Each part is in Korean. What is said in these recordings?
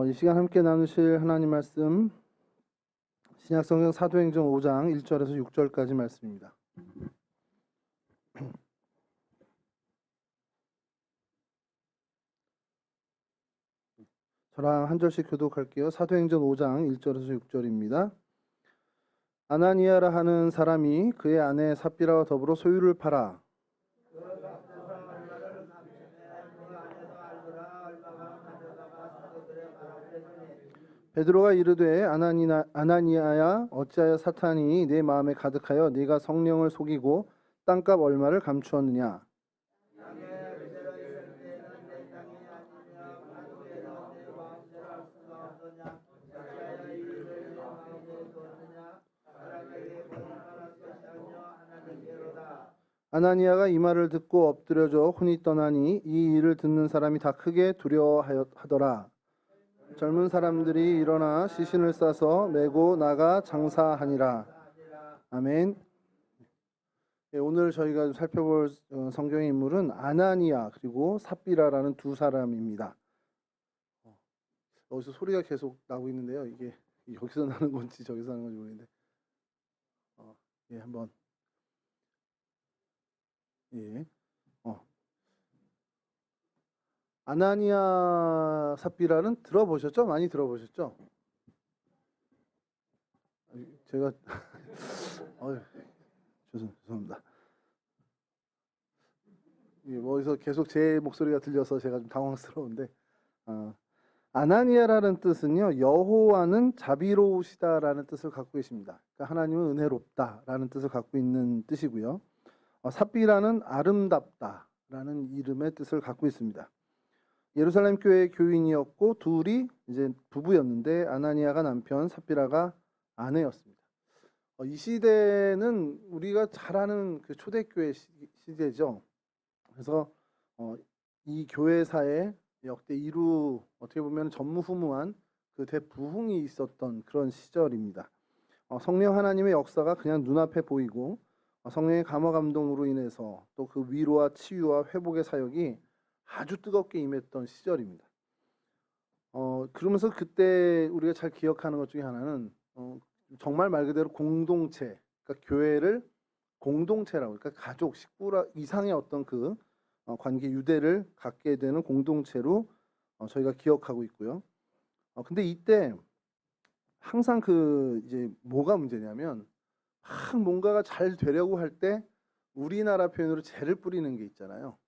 이 시간 함께 나누실 하나님 말씀 신약성경 사도행전 5장 1절에서 6절까지 말씀입니다. 저랑 한 절씩 교독할게요. 사도행전 5장 1절에서 6절입니다. 아나니아라 하는 사람이 그의 아내 삽비라와 더불어 소유를 팔아 베드로가 이르되 아나니아야 어찌하여 사탄이 내 마음에 가득하여 네가 성령을 속이고 땅값 얼마를 감추었느냐. 아나니아가 이 말을 듣고 엎드려져 혼이 떠나니 이 일을 듣는 사람이 다 크게 두려워하더라. 젊은 사람들이 일어나 시신을 싸서 메고 나가 장사하니라. 아멘. 오늘 저희가 살펴볼 성경의 인물은 아나니아 그리고 삽비라라는 두 사람입니다. 여기서 소리가 계속 나고 있는데요. 이게 여기서 나는 건지 저기서 나는 건지 모르겠는데 한번 아나니아 삽비라는 들어보셨죠? 많이 들어보셨죠? 제가 죄송합니다. 어디서 계속 제 목소리가 들려서 제가 좀 당황스러운데 아나니아라는 뜻은요 여호와는 자비로우시다라는 뜻을 갖고 계십니다. 그러니까 하나님은 은혜롭다라는 뜻을 갖고 있는 뜻이고요. 삽비라는 아름답다라는 이름의 뜻을 갖고 있습니다. 예루살렘 교회의 교인이었고 둘이 이제 부부였는데 아나니아가 남편, 삽비라가 아내였습니다. 이 시대는 우리가 잘 아는 그 초대교회 시대죠. 그래서 이 교회사에 역대 어떻게 보면 전무후무한 그 대부흥이 있었던 그런 시절입니다. 성령 하나님의 역사가 그냥 눈앞에 보이고 성령의 감화 감동으로 인해서 또 그 위로와 치유와 회복의 사역이 아주 뜨겁게 임했던 시절입니다. 그러면서 그때 우리가 잘 기억하는 것 중에 하나는 정말 말 그대로 공동체, 그러니까 교회를 공동체라고, 그러니까 가족, 식구 이상의 어떤 그 관계 유대를 갖게 되는 공동체로 저희가 기억하고 있고요. 근데 이때 항상 이제 뭐가 문제냐면 뭔가가 잘 되려고 할 때 우리나라 표현으로 재를 뿌리는 게 있잖아요.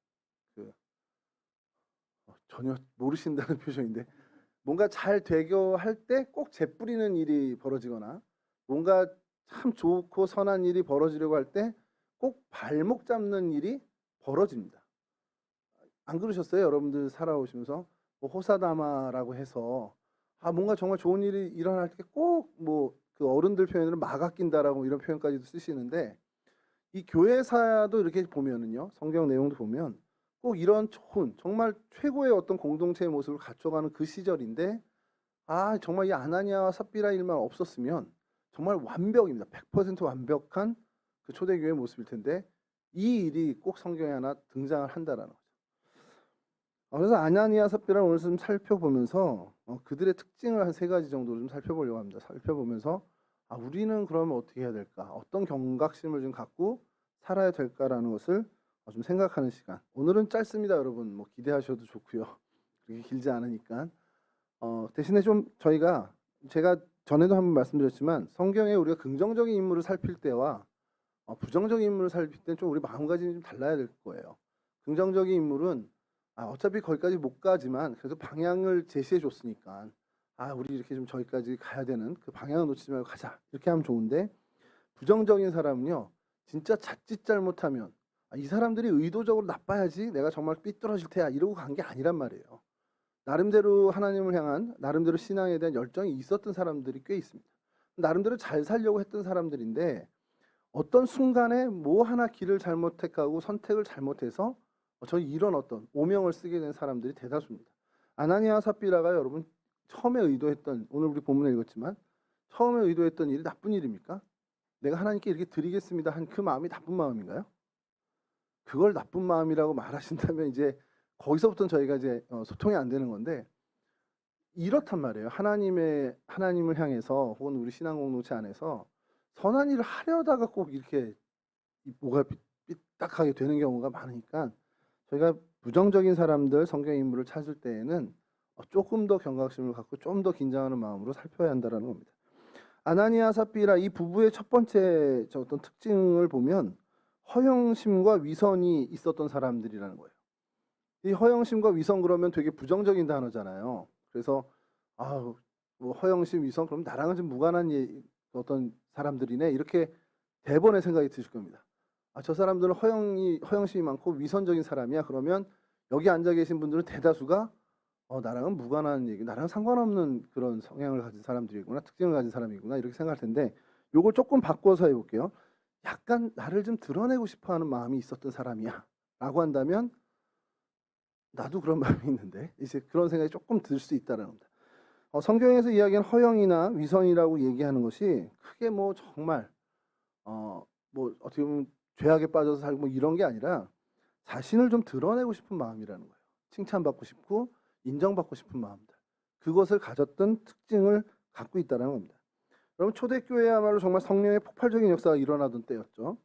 전혀 모르신다는 표정인데 뭔가 잘 되려 할 때 꼭 재 뿌리는 일이 벌어지거나 뭔가 참 좋고 선한 일이 벌어지려고 할 때 꼭 발목 잡는 일이 벌어집니다. 안 그러셨어요? 여러분들 살아오시면서 호사다마라고 해서 뭔가 정말 좋은 일이 일어날 때 꼭 그 어른들 표현으로 막 아낀다라고 이런 표현까지도 쓰시는데 이 교회사도 이렇게 보면은요 성경 내용도 보면 꼭 이런 좋은 정말 최고의 어떤 공동체의 모습을 갖춰가는 그 시절인데 정말 이 아나니아와 삽비라 일만 없었으면 정말 완벽입니다. 100% 완벽한 그 초대교회의 모습일 텐데 이 일이 꼭 성경에 하나 등장을 한다라는 거죠. 그래서 아나니아 삽비라를 오늘 좀 살펴보면서 그들의 특징을 한 3가지 정도 좀 살펴보려고 합니다. 살펴보면서 우리는 그러면 어떻게 해야 될까? 어떤 경각심을 좀 갖고 살아야 될까라는 것을 좀 생각하는 시간. 오늘은 짧습니다, 여러분. 기대하셔도 좋고요. 그렇게 길지 않으니까. 대신에 좀 제가 전에도 한번 말씀드렸지만 성경에 우리가 긍정적인 인물을 살필 때와 부정적인 인물을 살필 때는 좀 우리 마음가짐이 좀 달라야 될 거예요. 긍정적인 인물은 어차피 거기까지 못 가지만 그래도 방향을 제시해 줬으니까 우리 이렇게 좀 저기까지 가야 되는 그 방향을 놓치지 말고 가자 이렇게 하면 좋은데 부정적인 사람은요 진짜 자칫 잘못하면 이 사람들이 의도적으로 나빠야지 내가 정말 삐뚤어질 테야 이러고 간 게 아니란 말이에요. 나름대로 하나님을 향한 나름대로 신앙에 대한 열정이 있었던 사람들이 꽤 있습니다. 나름대로 잘 살려고 했던 사람들인데 어떤 순간에 뭐 하나 길을 잘못 택하고 선택을 잘못해서 저희 이런 어떤 오명을 쓰게 된 사람들이 대다수입니다. 아나니아 삽비라가 여러분 처음에 의도했던 오늘 우리 본문에 읽었지만 처음에 의도했던 일이 나쁜 일입니까? 내가 하나님께 이렇게 드리겠습니다 한 그 마음이 나쁜 마음인가요? 그걸 나쁜 마음이라고 말하신다면 이제 거기서부터는 저희가 이제 소통이 안 되는 건데 이렇단 말이에요. 하나님을 향해서 혹은 우리 신앙 공동체 안에서 선한 일을 하려다가 꼭 이렇게 뭐가 삐딱하게 되는 경우가 많으니까 저희가 부정적인 사람들 성경 인물을 찾을 때에는 조금 더 경각심을 갖고 좀 더 긴장하는 마음으로 살펴야 한다라는 겁니다. 아나니아 삽비라 이 부부의 첫 번째 어떤 특징을 보면 허영심과 위선이 있었던 사람들이라는 거예요. 이 허영심과 위선 그러면 되게 부정적인 단어잖아요. 그래서 뭐 허영심, 위선 그럼 나랑은 좀 무관한 어떤 사람들이네 이렇게 대번의 생각이 드실 겁니다. 저 사람들은 허영심이 많고 위선적인 사람이야. 그러면 여기 앉아 계신 분들은 대다수가 나랑은 무관한 얘기, 나랑 상관없는 그런 성향을 가진 사람들이구나, 특징을 가진 사람이구나 이렇게 생각할 텐데 요걸 조금 바꿔서 해볼게요. 약간 나를 좀 드러내고 싶어하는 마음이 있었던 사람이야 라고 한다면 나도 그런 마음이 있는데 이제 그런 생각이 조금 들 수 있다는 겁니다. 성경에서 이야기하는 허영이나 위선이라고 얘기하는 것이 크게 뭐 정말 뭐 어떻게 보면 죄악에 빠져서 살고 뭐 이런 게 아니라 자신을 좀 드러내고 싶은 마음이라는 거예요. 칭찬받고 싶고 인정받고 싶은 마음들, 그것을 가졌던 특징을 갖고 있다는 겁니다. 여러분 초대교회야말로 정말 성령의 폭발적인 역사가 일어나던 때였죠.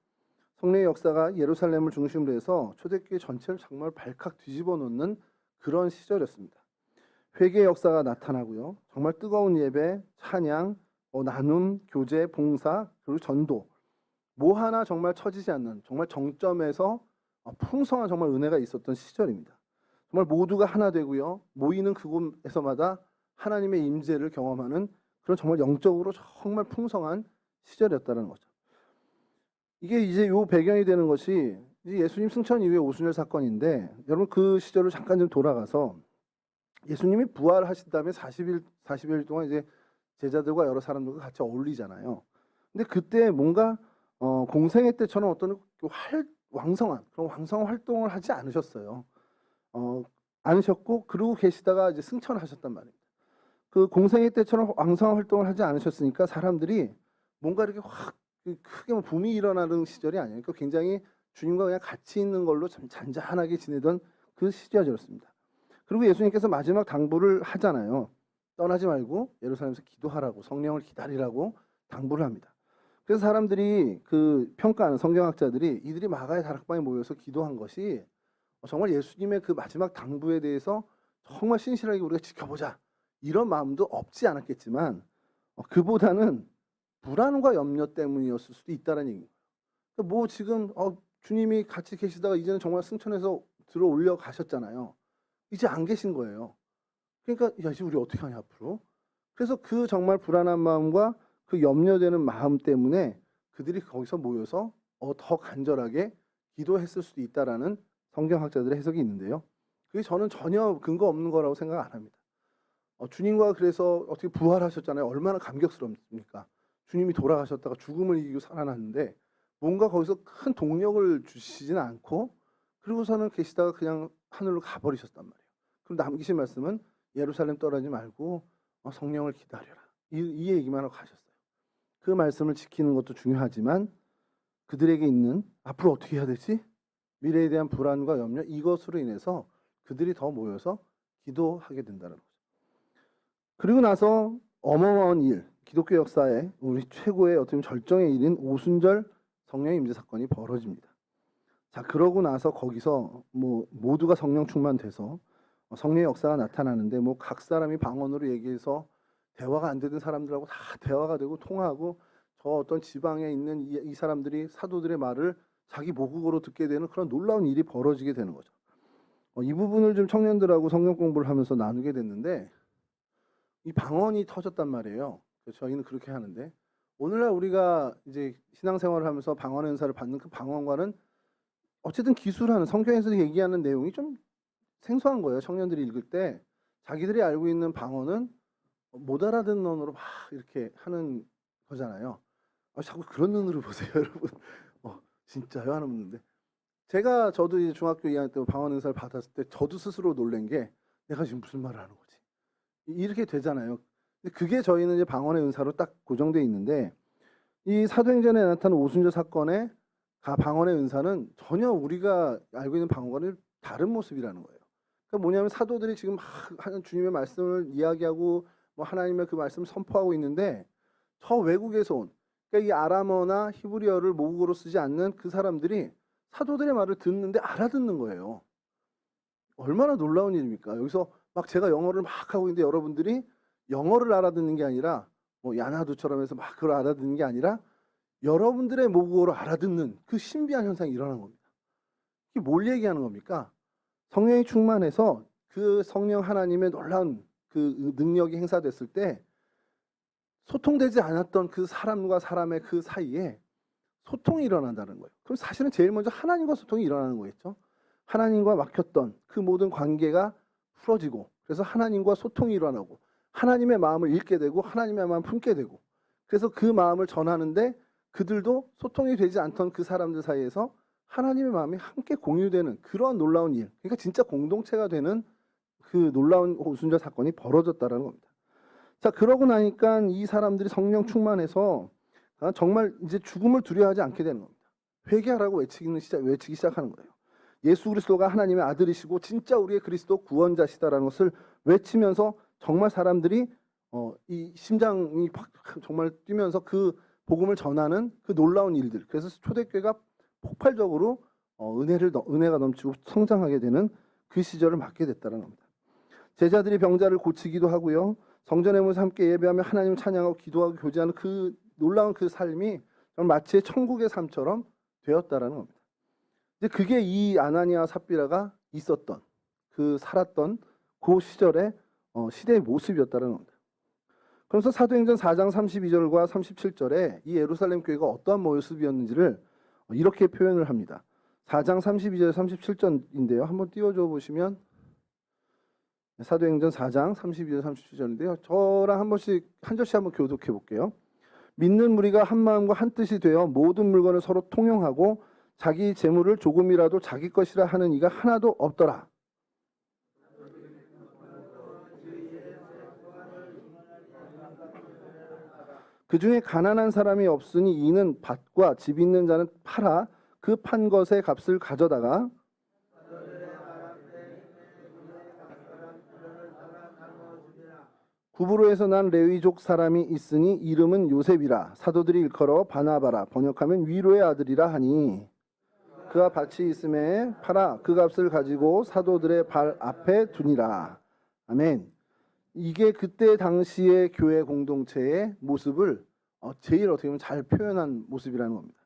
성령의 역사가 예루살렘을 중심으로 해서 초대교회 전체를 정말 발칵 뒤집어 놓는 그런 시절이었습니다. 회개의 역사가 나타나고요. 정말 뜨거운 예배, 찬양, 나눔, 교제, 봉사, 그리고 전도 뭐 하나 정말 처지지 않는 정말 정점에서 풍성한 정말 은혜가 있었던 시절입니다. 정말 모두가 하나 되고요. 모이는 그곳에서마다 하나님의 임재를 경험하는 그런 정말 영적으로 정말 풍성한 시절이었다는 거죠. 이게 이제 요 배경이 되는 것이 예수님 승천 이후의 오순절 사건인데 여러분 그 시절을 잠깐 좀 돌아가서 예수님이 부활하신 다음에 40일 동안 이제 제자들과 여러 사람들과 같이 어울리잖아요. 근데 그때 뭔가 공생애 때처럼 어떤 왕성한 그런 왕성한 활동을 하지 않으셨어요. 않으셨고 그러고 계시다가 이제 승천하셨단 말입니다. 그 공생애 때처럼 왕성한 활동을 하지 않으셨으니까 사람들이 뭔가 이렇게 확 크게 뭐 붐이 일어나는 시절이 아니에요. 그러니까 굉장히 주님과 그냥 같이 있는 걸로 잔잔하게 지내던 그 시절이었습니다. 그리고 예수님께서 마지막 당부를 하잖아요. 떠나지 말고 예루살렘에서 기도하라고, 성령을 기다리라고 당부를 합니다. 그래서 사람들이 그 평가하는 성경학자들이 이들이 마가의 다락방에 모여서 기도한 것이 정말 예수님의 그 마지막 당부에 대해서 정말 신실하게 우리가 지켜보자 이런 마음도 없지 않았겠지만 그보다는 불안과 염려 때문이었을 수도 있다는 얘기입니다. 그러니까 뭐 지금 주님이 같이 계시다가 이제는 정말 승천해서 들어 올려 가셨잖아요. 이제 안 계신 거예요. 그러니까 야 이제 우리 어떻게 하냐 앞으로. 그래서 그 정말 불안한 마음과 그 염려되는 마음 때문에 그들이 거기서 모여서 더 간절하게 기도했을 수도 있다라는 성경학자들의 해석이 있는데요. 그게 저는 전혀 근거 없는 거라고 생각 안 합니다. 주님과 그래서 어떻게 부활하셨잖아요. 얼마나 감격스럽습니까? 주님이 돌아가셨다가 죽음을 이기고 살아났는데 뭔가 거기서 큰 동력을 주시지는 않고 그리고서는 계시다가 그냥 하늘로 가버리셨단 말이에요. 그럼 남기신 말씀은 예루살렘 떠나지 말고 성령을 기다려라. 이 얘기만 하고 가셨어요. 그 말씀을 지키는 것도 중요하지만 그들에게 있는 앞으로 어떻게 해야 되지? 미래에 대한 불안과 염려 이것으로 인해서 그들이 더 모여서 기도하게 된다는 거죠. 그리고 나서 어마어마한 일, 기독교 역사에 우리 최고의 어떻게 보면 절정의 일인 오순절 성령 임재 사건이 벌어집니다. 자, 그러고 나서 거기서 뭐 모두가 성령 충만돼서 성령의 역사가 나타나는데 뭐 각 사람이 방언으로 얘기해서 대화가 안 되던 사람들하고 다 대화가 되고 통하고 저 어떤 지방에 있는 이 사람들이 사도들의 말을 자기 모국어로 듣게 되는 그런 놀라운 일이 벌어지게 되는 거죠. 이 부분을 좀 청년들하고 성경 공부를 하면서 나누게 됐는데 이 방언이 터졌단 말이에요. 저희는 그렇게 하는데 오늘날 우리가 이제 신앙생활을 하면서 방언의 은사를 받는 그 방언과는 어쨌든 기술하는 성경에서 얘기하는 내용이 좀 생소한 거예요. 청년들이 읽을 때 자기들이 알고 있는 방언은 못 알아듣는 언어로 막 이렇게 하는 거잖아요. 자꾸 그런 눈으로 보세요, 여러분. 진짜요? 하는 분인데 저도 이제 중학교 2학년 때 방언 은사를 받았을 때 저도 스스로 놀란 게 내가 지금 무슨 말을 하는 거지? 이렇게 되잖아요. 근데 그게 저희는 이제 방언의 은사로 딱 고정되어 있는데 이 사도행전에 나타난 오순절 사건의 방언의 은사는 전혀 우리가 알고 있는 방언과는 다른 모습이라는 거예요. 그러니까 뭐냐면 사도들이 지금 막 주님의 말씀을 이야기하고 뭐 하나님의 그 말씀을 선포하고 있는데 저 외국에서 온, 그러니까 이 아람어나 히브리어를 모국어로 쓰지 않는 그 사람들이 사도들의 말을 듣는데 알아듣는 거예요. 얼마나 놀라운 일입니까? 여기서 막 제가 영어를 막 하고 있는데 여러분들이 영어를 알아듣는 게 아니라 뭐 야나두처럼 해서 막 그걸 알아듣는 게 아니라 여러분들의 모국어로 알아듣는 그 신비한 현상이 일어나는 겁니다. 이게 뭘 얘기하는 겁니까? 성령이 충만해서 그 성령 하나님의 놀라운 그 능력이 행사됐을 때 소통되지 않았던 그 사람과 사람의 그 사이에 소통이 일어난다는 거예요. 그럼 사실은 제일 먼저 하나님과 소통이 일어나는 거겠죠. 하나님과 막혔던 그 모든 관계가 풀어지고 그래서 하나님과 소통이 일어나고 하나님의 마음을 읽게 되고 하나님의 마음을 품게 되고 그래서 그 마음을 전하는데 그들도 소통이 되지 않던 그 사람들 사이에서 하나님의 마음이 함께 공유되는 그런 놀라운 일, 그러니까 진짜 공동체가 되는 그 놀라운 오순절 사건이 벌어졌다는 겁니다. 자, 그러고 나니까 이 사람들이 성령 충만해서 정말 이제 죽음을 두려워하지 않게 되는 겁니다. 회개하라고 외치기 시작하는 거예요. 예수 그리스도가 하나님의 아들이시고 진짜 우리의 그리스도 구원자시다라는 것을 외치면서 정말 사람들이 이 심장이 정말 뛰면서 그 복음을 전하는 그 놀라운 일들. 그래서 초대교회가 폭발적으로 은혜가 넘치고 성장하게 되는 그 시절을 맞게 됐다는 겁니다. 제자들이 병자를 고치기도 하고요. 성전에 모여서 함께 예배하며 하나님을 찬양하고 기도하고 교제하는 그 놀라운 그 삶이 마치 천국의 삶처럼 되었다라는 겁니다. 이제 그게 이 아나니아와 삽비라가 있었던 그 살았던 그 시절의 시대의 모습이었다는 겁니다. 그래서 사도행전 4장 32절과 37절에 이 예루살렘 교회가 어떠한 모습이었는지를 이렇게 표현을 합니다. 4장 32절 37절인데요. 한번 띄워줘 보시면 사도행전 4장 32절 37절인데요. 저랑 한 절씩 한번 교독해 볼게요. 믿는 무리가 한 마음과 한 뜻이 되어 모든 물건을 서로 통용하고 자기 재물을 조금이라도 자기 것이라 하는 이가 하나도 없더라. 그 중에 가난한 사람이 없으니 이는 밭과 집 있는 자는 팔아 그 판 것의 값을 가져다가 구브로에서 난 레위족 사람이 있으니 이름은 요셉이라 사도들이 일컬어 바나바라 번역하면 위로의 아들이라 하니 그가 밭이 있음에 팔아 그 값을 가지고 사도들의 발 앞에 두니라. 아멘. 이게 그때 당시의 교회 공동체의 모습을 제일 어떻게 보면 잘 표현한 모습이라는 겁니다.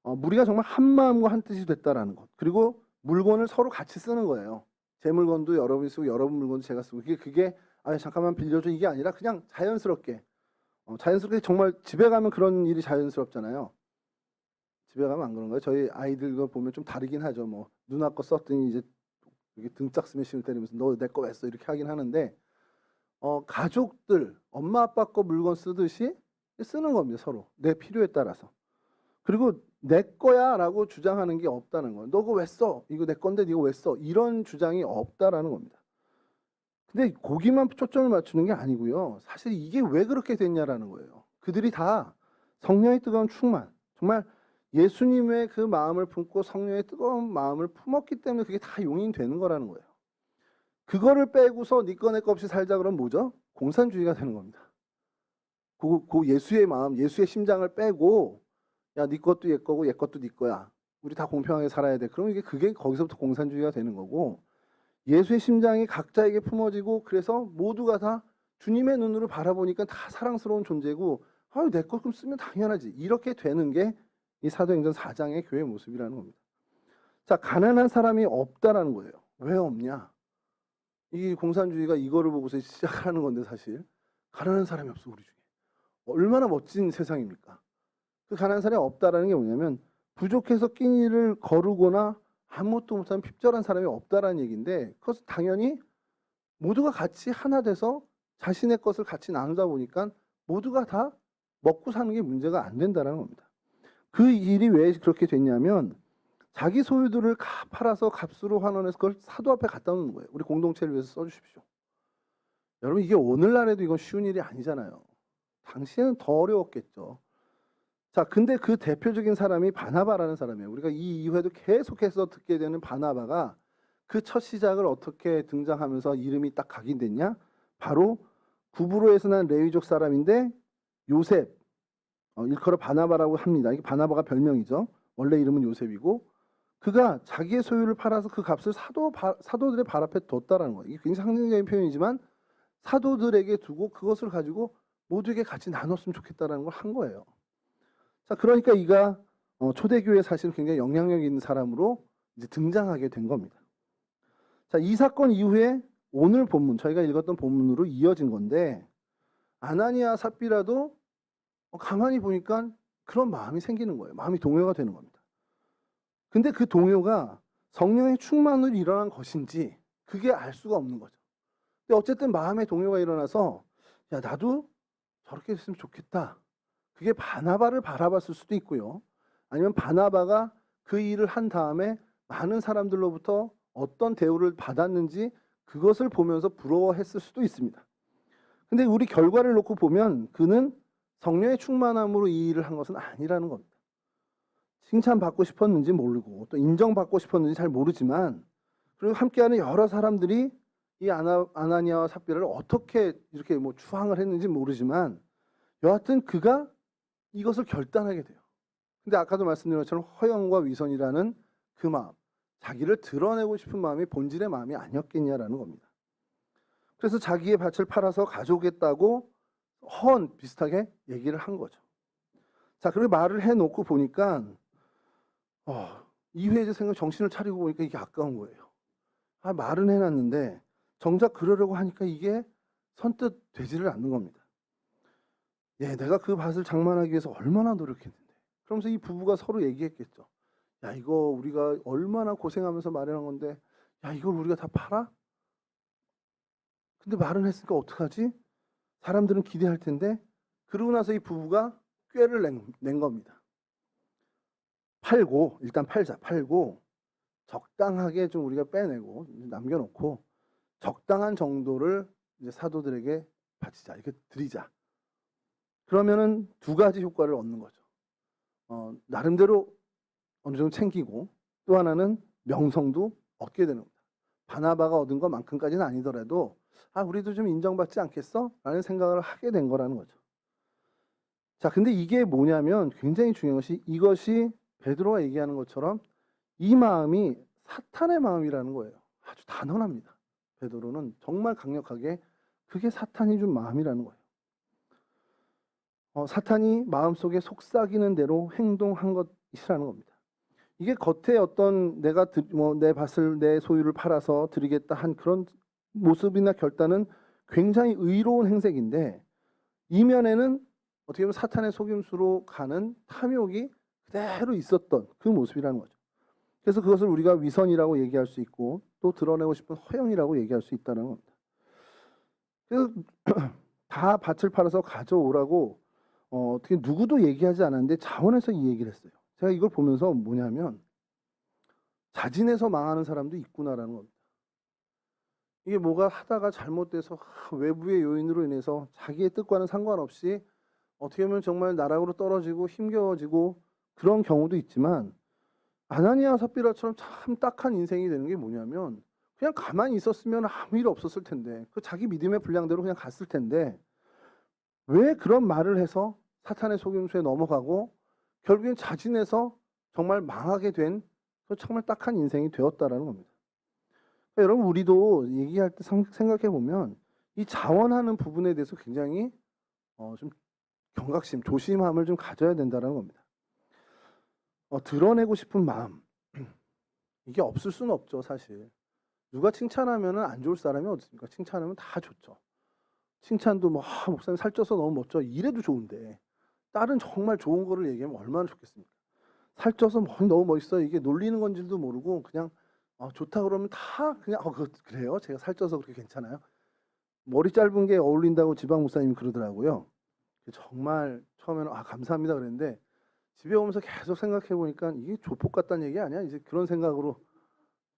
무리가 정말 한 마음과 한 뜻이 됐다라는 것. 그리고 물건을 서로 같이 쓰는 거예요. 제 물건도 여러분이 쓰고 여러분 물건도 제가 쓰고 그게 잠깐만 빌려줘 이게 아니라 그냥 자연스럽게 정말 집에 가면 그런 일이 자연스럽잖아요. 집에 가면 안 그런가요? 저희 아이들과 보면 좀 다르긴 하죠. 뭐 누나 거 썼더니 이제 이렇게 등짝 스매싱을 때리면서 너 내 거 왜 써? 이렇게 하긴 하는데 가족들 엄마 아빠 거 물건 쓰듯이 쓰는 겁니다. 서로 내 필요에 따라서. 그리고 내 거야라고 주장하는 게 없다는 거예요. 너 그거 왜 써? 이거 내 건데 이거 왜 써? 이런 주장이 없다라는 겁니다. 근데 거기만 초점을 맞추는 게 아니고요. 사실 이게 왜 그렇게 됐냐라는 거예요. 그들이 다 성령의 뜨거운 충만, 정말 예수님의 그 마음을 품고 성령의 뜨거운 마음을 품었기 때문에 그게 다 용인되는 거라는 거예요. 그거를 빼고서 네 거 내 거 없이 살자 그러면 뭐죠? 공산주의가 되는 겁니다. 그 예수의 마음, 예수의 심장을 빼고 야, 네 것도 얘 거고 얘 것도 네 거야. 우리 다 공평하게 살아야 돼. 그럼 그게 거기서부터 공산주의가 되는 거고 예수의 심장이 각자에게 품어지고 그래서 모두가 다 주님의 눈으로 바라보니까 다 사랑스러운 존재고 내 것 좀 쓰면 당연하지. 이렇게 되는 게 이 사도행전 4장의 교회 모습이라는 겁니다. 자, 가난한 사람이 없다라는 거예요. 왜 없냐? 이 공산주의가 이거를 보고서 시작하는 건데 사실 가난한 사람이 없어 우리 중에. 얼마나 멋진 세상입니까? 그 가난한 사람이 없다라는 게 뭐냐면 부족해서 끼니를 거르거나 아무것도 못하는 핍절한 사람이 없다라는 얘기인데 그것은 당연히 모두가 같이 하나 돼서 자신의 것을 같이 나누다 보니까 모두가 다 먹고 사는 게 문제가 안 된다는 겁니다. 그 일이 왜 그렇게 됐냐면 자기 소유들을 팔아서 값으로 환원해서 그걸 사도 앞에 갖다 놓는 거예요. 우리 공동체를 위해서 써주십시오. 여러분 이게 오늘날에도 이건 쉬운 일이 아니잖아요. 당시에는 더 어려웠겠죠. 자, 근데 그 대표적인 사람이 바나바라는 사람이에요. 우리가 이 이후에도 계속해서 듣게 되는 바나바가 그 첫 시작을 어떻게 등장하면서 이름이 딱 각인됐냐? 바로 구브로에서 난 레위족 사람인데 요셉, 일컬어 바나바라고 합니다. 이게 바나바가 별명이죠. 원래 이름은 요셉이고 그가 자기의 소유를 팔아서 그 값을 사도들의 발 앞에 뒀다라는 거예요. 이게 굉장히 상징적인 표현이지만 사도들에게 두고 그것을 가지고 모두에게 같이 나눴으면 좋겠다라는 걸 한 거예요. 자, 그러니까 이가 초대교회에 사실 굉장히 영향력 있는 사람으로 이제 등장하게 된 겁니다. 자, 이 사건 이후에 오늘 본문, 저희가 읽었던 본문으로 이어진 건데 아나니아 삽비라도 가만히 보니까 그런 마음이 생기는 거예요. 마음이 동요가 되는 겁니다. 근데 그 동요가 성령의 충만으로 일어난 것인지 그게 알 수가 없는 거죠. 근데 어쨌든 마음의 동요가 일어나서 야, 나도 저렇게 됐으면 좋겠다. 그게 바나바를 바라봤을 수도 있고요. 아니면 바나바가 그 일을 한 다음에 많은 사람들로부터 어떤 대우를 받았는지 그것을 보면서 부러워했을 수도 있습니다. 근데 우리 결과를 놓고 보면 그는 성령의 충만함으로 이 일을 한 것은 아니라는 겁니다. 칭찬받고 싶었는지 모르고 또 인정받고 싶었는지 잘 모르지만 그리고 함께하는 여러 사람들이 이 아나니아와 삽비라를 어떻게 이렇게 뭐 추앙을 했는지 모르지만 여하튼 그가 이것을 결단하게 돼요. 근데 아까도 말씀드린 것처럼 허영과 위선이라는 그 마음, 자기를 드러내고 싶은 마음이 본질의 마음이 아니었겠냐라는 겁니다. 그래서 자기의 밭을 팔아서 가져오겠다고 헌 비슷하게 얘기를 한 거죠. 자, 그리고 말을 해놓고 보니까 이후에 이제 정신을 차리고 보니까 이게 아까운 거예요. 말은 해놨는데 정작 그러려고 하니까 이게 선뜻 되지를 않는 겁니다. 예, 내가 그 밭을 장만하기 위해서 얼마나 노력했는데. 그러면서 이 부부가 서로 얘기했겠죠. 야, 이거 우리가 얼마나 고생하면서 마련한 건데, 야, 이걸 우리가 다 팔아? 근데 말은 했으니까 어떡하지? 사람들은 기대할 텐데. 그러고 나서 이 부부가 꾀를 낸 겁니다. 일단 팔고 적당하게 좀 우리가 빼내고 남겨놓고 적당한 정도를 이제 사도들에게 바치자, 이렇게 드리자. 그러면은 두 가지 효과를 얻는 거죠. 나름대로 어느 정도 챙기고 또 하나는 명성도 얻게 되는 겁니다. 바나바가 얻은 것만큼까지는 아니더라도 우리도 좀 인정받지 않겠어? 라는 생각을 하게 된 거라는 거죠. 자, 근데 이게 뭐냐면 굉장히 중요한 것이 이것이 베드로가 얘기하는 것처럼 이 마음이 사탄의 마음이라는 거예요. 아주 단언합니다. 베드로는 정말 강력하게 그게 사탄이 준 마음이라는 거예요. 사탄이 마음속에 속삭이는 대로 행동한 것이라는 겁니다. 이게 겉에 어떤 내가 내 밭을 내 소유를 팔아서 드리겠다 한 그런 모습이나 결단은 굉장히 의로운 행색인데 이면에는 어떻게 보면 사탄의 속임수로 가는 탐욕이 그대로 있었던 그 모습이라는 거죠. 그래서 그것을 우리가 위선이라고 얘기할 수 있고 또 드러내고 싶은 허영이라고 얘기할 수 있다는 겁니다. 그래서 다 밭을 팔아서 가져오라고 어떻게 누구도 얘기하지 않았는데 자원에서 이 얘기를 했어요. 제가 이걸 보면서 뭐냐면 자진해서 망하는 사람도 있구나라는 겁니다. 이게 뭐가 하다가 잘못돼서 외부의 요인으로 인해서 자기의 뜻과는 상관없이 어떻게 보면 정말 나락으로 떨어지고 힘겨워지고 그런 경우도 있지만 아나니아 삽비라처럼 참 딱한 인생이 되는 게 뭐냐면 그냥 가만히 있었으면 아무 일 없었을 텐데 그 자기 믿음의 분량대로 그냥 갔을 텐데 왜 그런 말을 해서 사탄의 속임수에 넘어가고 결국엔 자진해서 정말 망하게 된 정말 딱한 인생이 되었다라는 겁니다. 그러니까 여러분 우리도 얘기할 때 생각해 보면 이 자원하는 부분에 대해서 굉장히 좀 경각심, 조심함을 좀 가져야 된다는 겁니다. 드러내고 싶은 마음 이게 없을 수는 없죠. 사실 누가 칭찬하면 안 좋을 사람이 어디 있습니까? 칭찬하면 다 좋죠. 칭찬도 뭐 목사님 살쪄서 너무 멋져 이래도 좋은데 다른 정말 좋은 거를 얘기하면 얼마나 좋겠습니까? 살쪄서 너무 멋있어 이게 놀리는 건지도 모르고 그냥 좋다 그러면 다 그냥 그래요? 제가 살쪄서 그렇게 괜찮아요? 머리 짧은 게 어울린다고 지방 목사님이 그러더라고요. 정말 처음에는 감사합니다 그랬는데 집에 오면서 계속 생각해 보니까 이게 조폭 같다는 얘기 아니야? 이제 그런 생각으로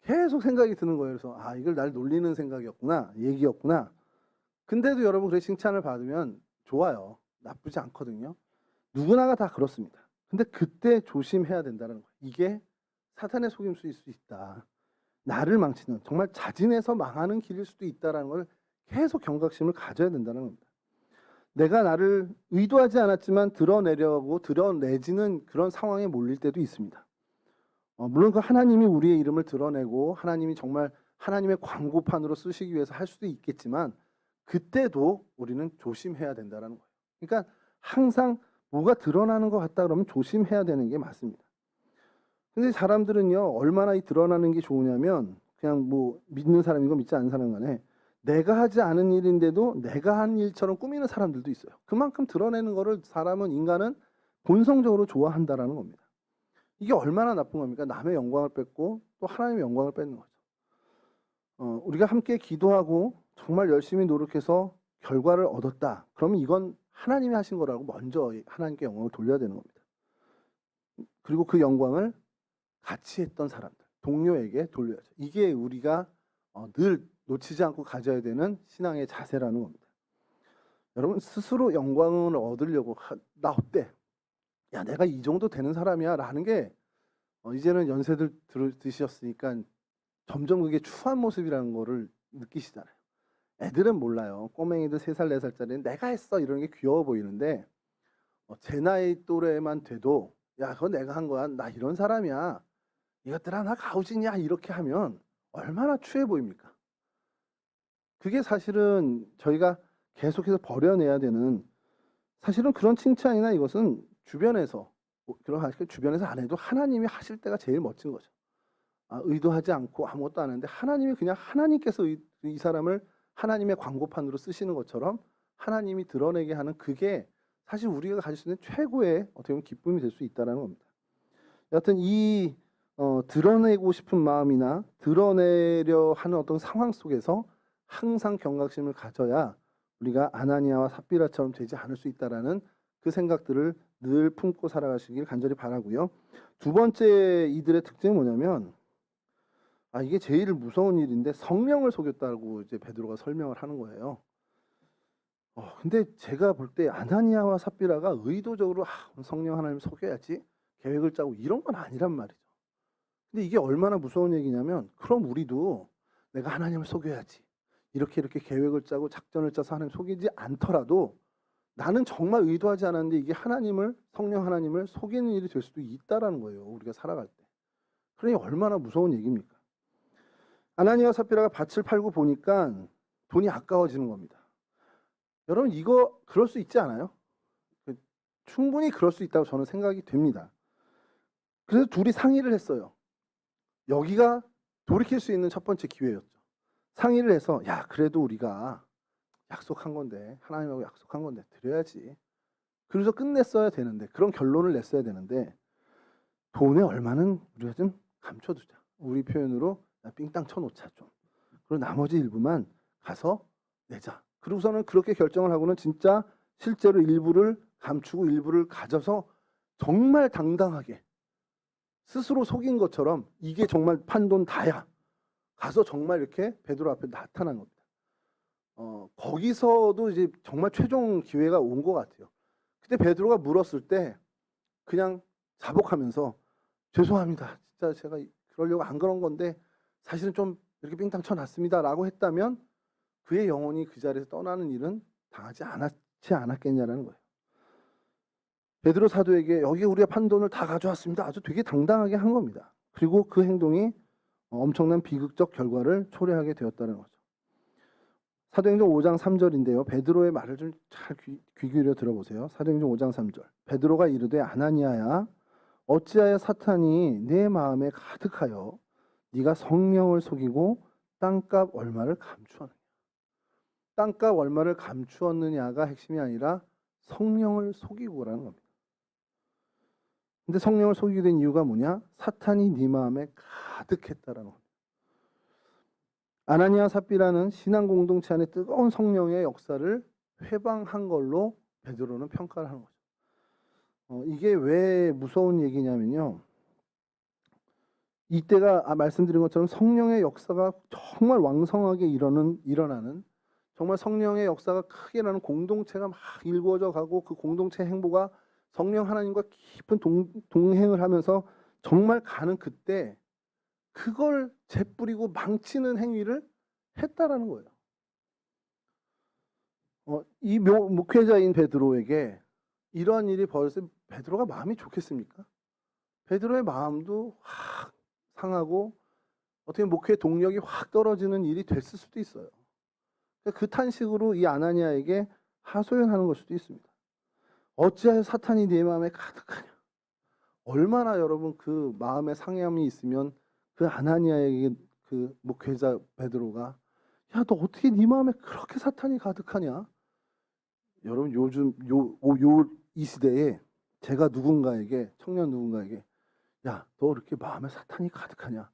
계속 생각이 드는 거예요. 그래서 이걸 날 놀리는 생각이었구나, 얘기였구나. 근데도 여러분 그래 칭찬을 받으면 좋아요. 나쁘지 않거든요. 누구나가 다 그렇습니다. 근데 그때 조심해야 된다는 거예요. 이게 사탄의 속임수일 수 있다. 나를 망치는 정말 자진해서 망하는 길일 수도 있다라는 걸 계속 경각심을 가져야 된다는 겁니다. 내가 나를 의도하지 않았지만 드러내려고 드러내지는 그런 상황에 몰릴 때도 있습니다. 물론 그 하나님이 우리의 이름을 드러내고 하나님이 정말 하나님의 광고판으로 쓰시기 위해서 할 수도 있겠지만 그때도 우리는 조심해야 된다는 거예요. 그러니까 항상 뭐가 드러나는 것 같다 그러면 조심해야 되는 게 맞습니다. 근데 사람들은요, 얼마나 이 드러나는 게 좋으냐면 그냥 뭐 믿는 사람이고 믿지 않는 사람 간에 내가 하지 않은 일인데도 내가 한 일처럼 꾸미는 사람들도 있어요. 그만큼 드러내는 거를 인간은 본성적으로 좋아한다라는 겁니다. 이게 얼마나 나쁜 겁니까? 남의 영광을 뺏고 또 하나님의 영광을 뺏는 거죠. 우리가 함께 기도하고 정말 열심히 노력해서 결과를 얻었다. 그러면 이건 하나님이 하신 거라고 먼저 하나님께 영광을 돌려야 되는 겁니다. 그리고 그 영광을 같이 했던 사람들, 동료에게 돌려야죠. 이게 우리가 늘 놓치지 않고 가져야 되는 신앙의 자세라는 겁니다. 여러분 스스로 영광을 얻으려고 나 어때? 야 내가 이 정도 되는 사람이야 라는 게 이제는 연세들 드셨으니까 점점 그게 추한 모습이라는 거를 느끼시잖아요. 애들은 몰라요. 꼬맹이들 3살 4살짜리는 내가 했어 이러는 게 귀여워 보이는데 제 나이 또래만 돼도 야 그건 내가 한 거야. 나 이런 사람이야. 이것들아 나 가오지냐 이렇게 하면 얼마나 추해 보입니까? 그게 사실은 저희가 계속해서 버려내야 되는 사실은 그런 칭찬이나 이것은 주변에서 주변에서 안 해도 하나님이 하실 때가 제일 멋진 거죠. 의도하지 않고 아무것도 안 하는데 하나님이 그냥 하나님께서 이 사람을 하나님의 광고판으로 쓰시는 것처럼 하나님이 드러내게 하는 그게 사실 우리가 가질 수 있는 최고의 어떻게 보면 기쁨이 될 수 있다는 겁니다. 여하튼 이 드러내고 싶은 마음이나 드러내려 하는 어떤 상황 속에서 항상 경각심을 가져야 우리가 아나니아와 삽비라처럼 되지 않을 수 있다라는 그 생각들을 늘 품고 살아가시길 간절히 바라고요. 두 번째 이들의 특징은 뭐냐면 이게 제일 무서운 일인데 성령을 속였다고 이제 베드로가 설명을 하는 거예요. 근데 제가 볼 때 아나니아와 삽비라가 의도적으로 성령 하나님 속여야지 계획을 짜고 이런 건 아니란 말이죠. 근데 이게 얼마나 무서운 얘기냐면 그럼 우리도 내가 하나님을 속여야지 이렇게 계획을 짜고 작전을 짜서 하나님 속이지 않더라도 나는 정말 의도하지 않았는데 이게 성령 하나님을 속이는 일이 될 수도 있다라는 거예요. 우리가 살아갈 때. 그러니 얼마나 무서운 얘기입니까? 아나니아와 삽비라가 밭을 팔고 보니까 돈이 아까워지는 겁니다. 여러분 이거 그럴 수 있지 않아요? 충분히 그럴 수 있다고 저는 생각이 됩니다. 그래서 둘이 상의를 했어요. 여기가 돌이킬 수 있는 첫 번째 기회였죠. 상의를 해서 야 그래도 우리가 약속한 건데 하나님하고 약속한 건데 드려야지. 그래서 끝냈어야 되는데 그런 결론을 냈어야 되는데 돈의 얼마는 우리가 좀 감춰두자. 우리 표현으로 삥땅 쳐놓자 좀. 그리고 나머지 일부만 가서 내자. 그리고서는 그렇게 결정을 하고는 진짜 실제로 일부를 감추고 일부를 가져서 정말 당당하게 스스로 속인 것처럼 이게 정말 판돈 다야. 가서 정말 이렇게 베드로 앞에 나타난 겁니다. 거기서도 이제 정말 최종 기회가 온 것 같아요. 그때 베드로가 물었을 때 그냥 자복하면서 죄송합니다. 진짜 제가 그러려고 안 그런 건데 사실은 좀 이렇게 삥땅 쳐놨습니다라고 했다면 그의 영혼이 그 자리에서 떠나는 일은 당하지 않았겠냐라는 거예요. 베드로 사도에게 여기 우리가 판돈을 다 가져왔습니다. 아주 되게 당당하게 한 겁니다. 그리고 그 행동이 엄청난 비극적 결과를 초래하게 되었다는 거죠. 사도행전 5장 3절인데요. 베드로의 말을 좀 잘 귀 기울여 들어보세요. 사도행전 5장 3절. 베드로가 이르되 아나니아야 어찌하여 사탄이 내 마음에 가득하여 네가 성령을 속이고 땅값 얼마를 감추었느냐. 땅값 얼마를 감추었느냐가 핵심이 아니라 성령을 속이고라는 겁니다. 근데 성령을 속이게 된 이유가 뭐냐? 사탄이 네 마음에 가득했다라는 겁니다. 아나니아 삽비라는 신앙 공동체 안에 뜨거운 성령의 역사를 회방한 걸로 베드로는 평가를 하는 거죠. 이게 왜 무서운 얘기냐면요. 이때가 말씀드린 것처럼 성령의 역사가 정말 왕성하게 일어나는 정말 성령의 역사가 크게 나는 공동체가 막 일구어져 가고 그 공동체 행보가 성령 하나님과 깊은 동행을 하면서 정말 가는 그때 그걸 재뿌리고 망치는 행위를 했다라는 거예요. 이 목회자인 베드로에게 이러한 일이 벌어졌을 때 베드로가 마음이 좋겠습니까? 베드로의 마음도 확 상하고 어떻게 목회 동력이 확 떨어지는 일이 됐을 수도 있어요. 그 탄식으로 이 아나니아에게 하소연하는 걸 수도 있습니다. 어찌하여 사탄이 네 마음에 가득하냐. 얼마나 여러분 그 마음에 상해함이 있으면 그 아나니아에게 그 목회자 베드로가 야, 너 어떻게 네 마음에 그렇게 사탄이 가득하냐? 여러분 요즘 이 시대에 제가 누군가에게 청년 누군가에게 야, 너 이렇게 마음에 사탄이 가득하냐?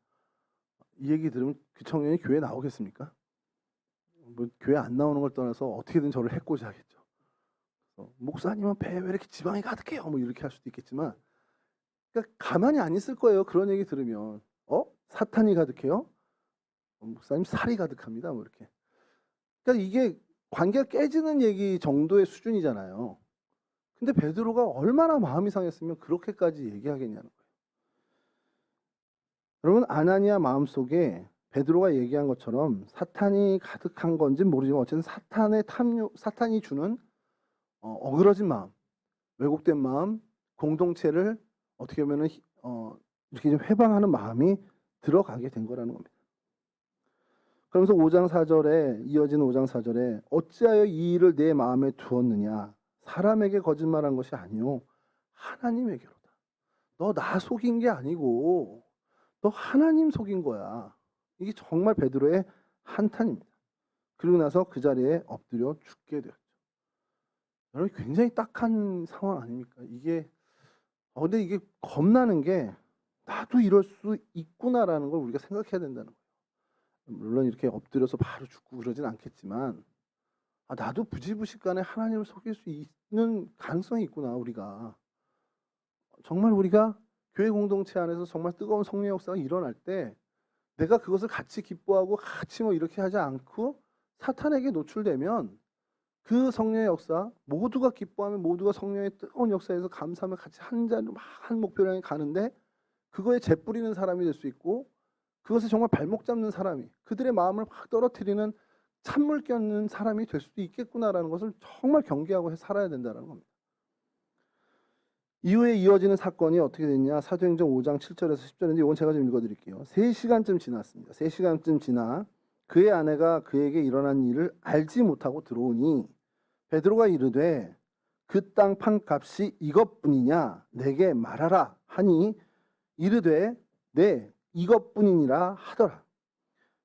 이 얘기 들으면 그 청년이 교회 나오겠습니까? 뭐 교회 안 나오는 걸 떠나서 어떻게든 저를 해코지 하겠죠. 목사님은 배에 왜 이렇게 지방이 가득해요? 뭐 이렇게 할 수도 있겠지만 그러니까 가만히 안 있을 거예요. 그런 얘기 들으면 사탄이 가득해요? 목사님 살이 가득합니다. 뭐 이렇게. 그러니까 이게 관계가 깨지는 얘기 정도의 수준이잖아요. 근데 베드로가 얼마나 마음이 상했으면 그렇게까지 얘기하겠냐는 거예요. 여러분 아나니아 마음속에 베드로가 얘기한 것처럼 사탄이 가득한 건지 모르지만 어쨌든 사탄이 주는 어그러진 마음, 왜곡된 마음, 공동체를 어떻게 보면은 이렇게 좀 회방하는 마음이 들어가게 된 거라는 겁니다. 그러면서 5장 4절에 이어지는 5장 4절에 어찌하여 이 일을 내 마음에 두었느냐 사람에게 거짓말한 것이 아니요 하나님에게로다. 너 나 속인 게 아니고 너 하나님 속인 거야. 이게 정말 베드로의 한탄입니다. 그리고 나서 그 자리에 엎드려 죽게 되었죠. 여러분 굉장히 딱한 상황 아닙니까? 이게 근데 이게 겁나는 게 나도 이럴 수 있구나라는 걸 우리가 생각해야 된다는 거예요. 물론 이렇게 엎드려서 바로 죽고 그러진 않겠지만 나도 부지부식간에 하나님을 속일 수 있는 가능성이 있구나. 우리가 정말 우리가 교회 공동체 안에서 정말 뜨거운 성령 역사가 일어날 때 내가 그것을 같이 기뻐하고 같이 뭐 이렇게 하지 않고 사탄에게 노출되면 그 성령의 역사 모두가 기뻐하면 모두가 성령의 뜨거운 역사에서 감사하며 같이 한 자리로 막 한 목표를 향해 가는데 그거에 재뿌리는 사람이 될 수 있고 그것을 정말 발목 잡는 사람이 그들의 마음을 확 떨어뜨리는 찬물 껴는 사람이 될 수도 있겠구나라는 것을 정말 경계하고 살아야 된다는 겁니다. 이후에 이어지는 사건이 어떻게 됐냐. 사도행전 5장 7절에서 10절인데 이건 제가 좀 읽어드릴게요. 3시간쯤 지났습니다. 3시간쯤 지나 그의 아내가 그에게 일어난 일을 알지 못하고 들어오니 베드로가 이르되 그 땅 판값이 이것뿐이냐 내게 말하라 하니 이르되 네 이것뿐이니라 하더라.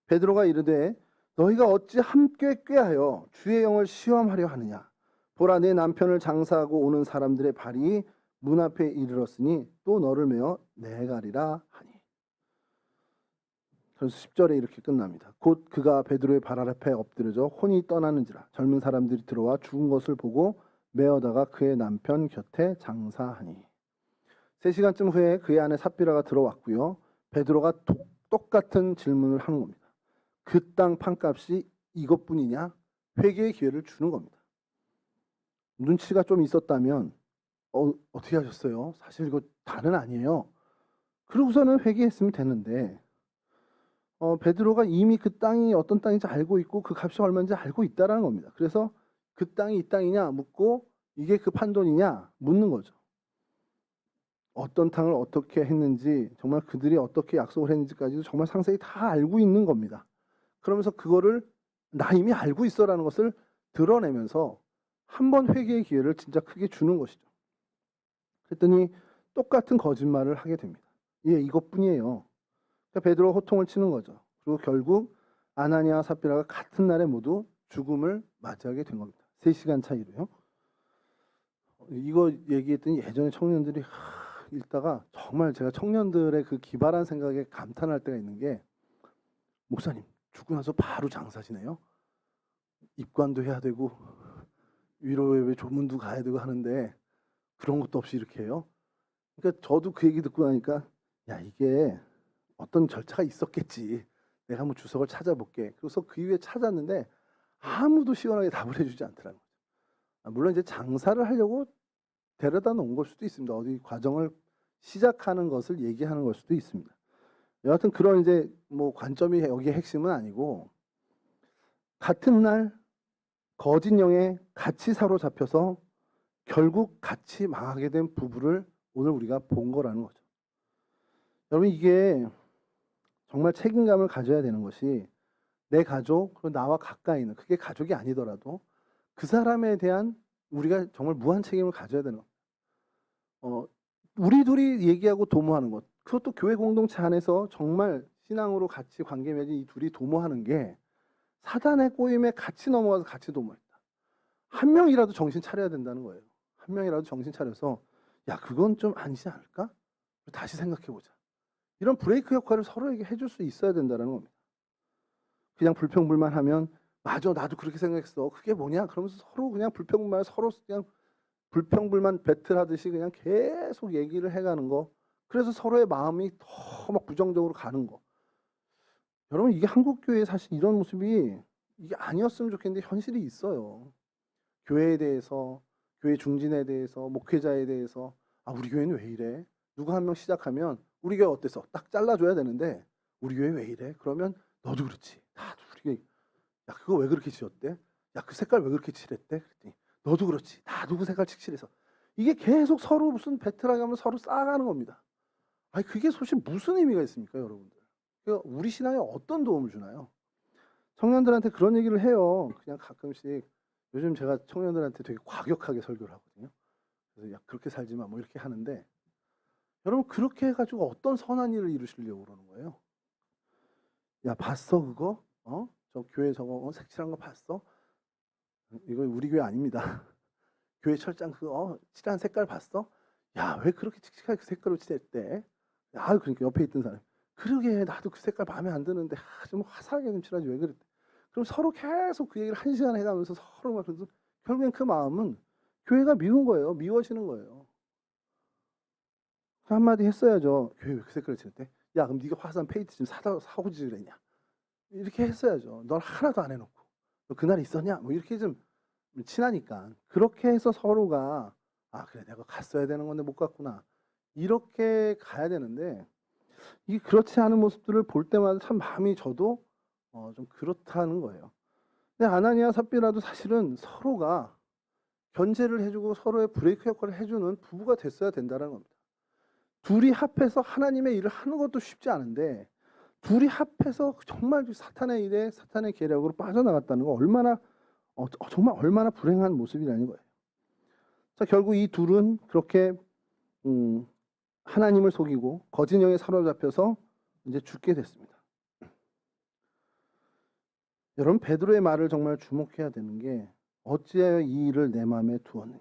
베드로가 이르되 너희가 어찌 함께 꾀하여 주의 영을 시험하려 하느냐. 보라 내 남편을 장사하고 오는 사람들의 발이 문 앞에 이르렀으니 또 너를 메어 내가리라 하니. 그래서 10절에 이렇게 끝납니다. 곧 그가 베드로의 발 앞에 엎드려져 혼이 떠나는지라 젊은 사람들이 들어와 죽은 것을 보고 메어다가 그의 남편 곁에 장사하니. 3시간쯤 후에 그의 아내 삽비라가 들어왔고요. 베드로가 똑같은 질문을 하는 겁니다. 그 땅 판값이 이것뿐이냐? 회개의 기회를 주는 겁니다. 눈치가 좀 있었다면 어떻게 하셨어요? 사실 이거 다는 아니에요. 그러고서는 회개했으면 되는데 베드로가 이미 그 땅이 어떤 땅인지 알고 있고 그 값이 얼마인지 알고 있다라는 겁니다. 그래서 그 땅이 이 땅이냐 묻고 이게 그 판돈이냐 묻는 거죠. 어떤 땅을 어떻게 했는지 정말 그들이 어떻게 약속을 했는지까지도 정말 상세히 다 알고 있는 겁니다. 그러면서 그거를 나 이미 알고 있어라는 것을 드러내면서 한번 회개의 기회를 진짜 크게 주는 것이죠. 그랬더니 똑같은 거짓말을 하게 됩니다. 예, 이것뿐이에요. 그러니까 베드로가 호통을 치는 거죠. 그리고 결국 아나니아와 삽비라가 같은 날에 모두 죽음을 맞이하게 된 겁니다. 3시간 차이로요. 이거 얘기했더니 예전에 청년들이 읽다가 정말 제가 청년들의 그 기발한 생각에 감탄할 때가 있는 게 목사님 죽고 나서 바로 장사시네요. 입관도 해야 되고 위로예배 조문도 가야 되고 하는데 그런 것도 없이 이렇게 해요. 그러니까 저도 그 얘기 듣고 나니까 야 이게 어떤 절차가 있었겠지. 내가 한번 주석을 찾아볼게. 그래서 그 이후에 찾았는데 아무도 시원하게 답을 해주지 않더라고요. 물론 이제 장사를 하려고 데려다 놓은 걸 수도 있습니다. 어디 과정을 시작하는 것을 얘기하는 걸 수도 있습니다. 여하튼 그런 이제 뭐 관점이 여기의 핵심은 아니고, 같은 날 거짓 영에 같이 사로잡혀서 결국 같이 망하게 된 부부를 오늘 우리가 본 거라는 거죠. 여러분, 이게 정말 책임감을 가져야 되는 것이, 내 가족, 그리고 나와 가까이 있는, 그게 가족이 아니더라도 그 사람에 대한 우리가 정말 무한 책임을 가져야 되는 것. 우리 둘이 얘기하고 도모하는 것, 그것도 교회 공동체 안에서 정말 신앙으로 같이 관계 맺은 이 둘이 도모하는 게 사단의 꼬임에 같이 넘어가서 같이 도모했다. 한 명이라도 정신 차려야 된다는 거예요. 한 명이라도 정신 차려서, 야, 그건 좀 아니지 않을까? 다시 생각해보자. 이런 브레이크 역할을 서로에게 해줄 수 있어야 된다는 겁니다. 그냥 불평불만하면, 맞아, 나도 그렇게 생각했어. 그게 뭐냐? 그러면서 서로 그냥 불평불만, 서로 그냥 불평불만 배틀하듯이 그냥 계속 얘기를 해가는 거. 그래서 서로의 마음이 더 막 부정적으로 가는 거. 여러분, 이게 한국 교회에 사실 이런 모습이 이게 아니었으면 좋겠는데 현실이 있어요. 교회에 대해서, 교회 중진에 대해서, 목회자에 대해서, 아, 우리 교회는 왜 이래? 누구 한 명 시작하면 우리 교회 어땠어? 딱 잘라줘야 되는데, 우리 교회 왜 이래? 그러면 너도 그렇지. 나도 우리 교회, 야, 그거 왜 그렇게 지었대? 야, 그 색깔 왜 그렇게 칠했대? 그랬더니 너도 그렇지. 나도 그 색깔 칠해서. 이게 계속 서로 무슨 배틀하면 서로 쌓아가는 겁니다. 아니, 그게 솔직히 무슨 의미가 있습니까, 여러분들? 우리 신앙에 어떤 도움을 주나요? 청년들한테 그런 얘기를 해요. 그냥 가끔씩. 요즘 제가 청년들한테 되게 과격하게 설교를 하거든요. 그래서 야, 그렇게 살지 마, 뭐 이렇게 하는데, 여러분, 그렇게 해가지고 어떤 선한 일을 이루시려고 그러는 거예요? 야, 봤어 그거? 저 교회 저거 색칠한 거 봤어? 이거 우리 교회 아닙니다. 교회 철장 칠한 색깔 봤어? 야, 왜 그렇게 칙칙하게 그 색깔로 칠했대? 아, 그러니까 옆에 있던 사람, 그러게 나도 그 색깔 마음에 안 드는데, 좀 화사하게 좀 칠하지 왜 그랬대? 그럼 서로 계속 그 얘기를 1시간 해가면서 서로 막, 그래서 결국엔 그 마음은 교회가 미운 거예요. 미워지는 거예요. 한마디 했어야죠. 교회 왜 그 색깔을 칠했대? 야, 그럼 네가 화사한 페인트 좀 사오지 그랬냐? 이렇게 했어야죠. 넌 하나도 안 해놓고. 너 그날 있었냐? 뭐 이렇게 좀 친하니까. 그렇게 해서 서로가, 아, 그래, 내가 갔어야 되는 건데 못 갔구나. 이렇게 가야 되는데, 이 그렇지 않은 모습들을 볼 때마다 참 마음이 저도 좀 그렇다는 거예요. 근데 아나니아 삽비라도 사실은 서로가 견제를 해주고 서로의 브레이크 역할을 해주는 부부가 됐어야 된다는 겁니다. 둘이 합해서 하나님의 일을 하는 것도 쉽지 않은데, 둘이 합해서 정말 사탄의 일에 사탄의 계략으로 빠져나갔다는 거, 얼마나 정말 얼마나 불행한 모습이라는 거예요. 자, 결국 이 둘은 그렇게 하나님을 속이고 거짓 영에 사로잡혀서 이제 죽게 됐습니다. 여러분, 베드로의 말을 정말 주목해야 되는 게, 어찌하여 이 일을 내 마음에 두었느냐.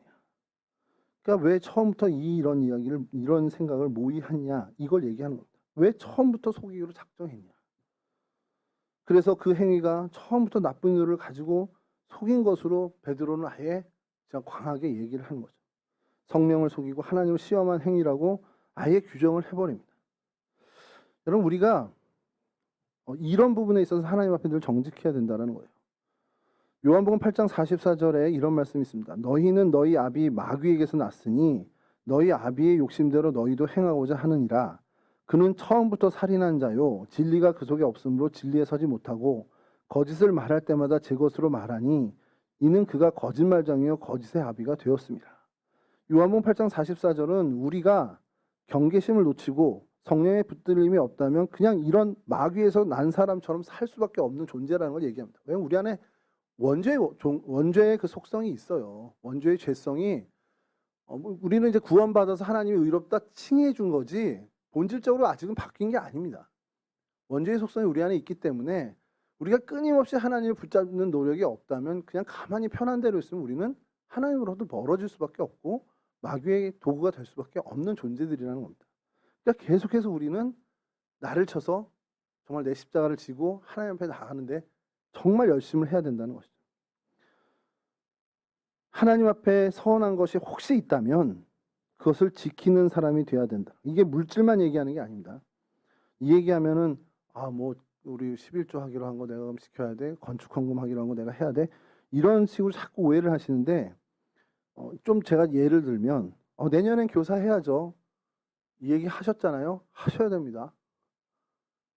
그러니까 왜 처음부터 이런 이야기를, 이런 생각을 모의했냐, 이걸 얘기하는 겁니다. 왜 처음부터 속이기로 작정했냐. 그래서 그 행위가 처음부터 나쁜 의도를 가지고 속인 것으로 베드로는 아예 그냥 광하게 얘기를 하는 거죠. 성령을 속이고 하나님을 시험한 행위라고 아예 규정을 해버립니다. 여러분, 우리가 이런 부분에 있어서 하나님 앞에 늘 정직해야 된다는 거예요. 요한복음 8장 44절에 이런 말씀이 있습니다. 너희는 너희 아비 마귀에게서 났으니 너희 아비의 욕심대로 너희도 행하고자 하느니라. 그는 처음부터 살인한 자요, 진리가 그 속에 없으므로 진리에 서지 못하고 거짓을 말할 때마다 제 것으로 말하니 이는 그가 거짓말장이요 거짓의 아비가 되었습니다. 요한복음 8장 44절은 우리가 경계심을 놓치고 성령의 붙들림이 없다면 그냥 이런 마귀에서 난 사람처럼 살 수밖에 없는 존재라는 걸 얘기합니다. 왜냐하면 우리 안에 원죄의 그 속성이 있어요. 원죄의 죄성이, 우리는 이제 구원받아서 하나님이 의롭다 칭해 준 거지 본질적으로 아직은 바뀐 게 아닙니다. 원죄의 속성이 우리 안에 있기 때문에 우리가 끊임없이 하나님을 붙잡는 노력이 없다면 그냥 가만히 편한 대로 있으면 우리는 하나님으로부터 멀어질 수밖에 없고 마귀의 도구가 될 수밖에 없는 존재들이라는 겁니다. 그러니까 계속해서 우리는 나를 쳐서 정말 내 십자가를 지고 하나님 앞에 나가는데 정말 열심을 해야 된다는 것이죠. 하나님 앞에 서원한 것이 혹시 있다면 그것을 지키는 사람이 돼야 된다. 이게 물질만 얘기하는 게 아닙니다. 이 얘기하면은, 뭐 우리 11조 하기로 한 거 내가 그럼 지켜야 돼, 건축 헌금 하기로 한 거 내가 해야 돼, 이런 식으로 자꾸 오해를 하시는데, 좀 제가 예를 들면, 내년엔 교사 해야죠. 이 얘기 하셨잖아요. 하셔야 됩니다.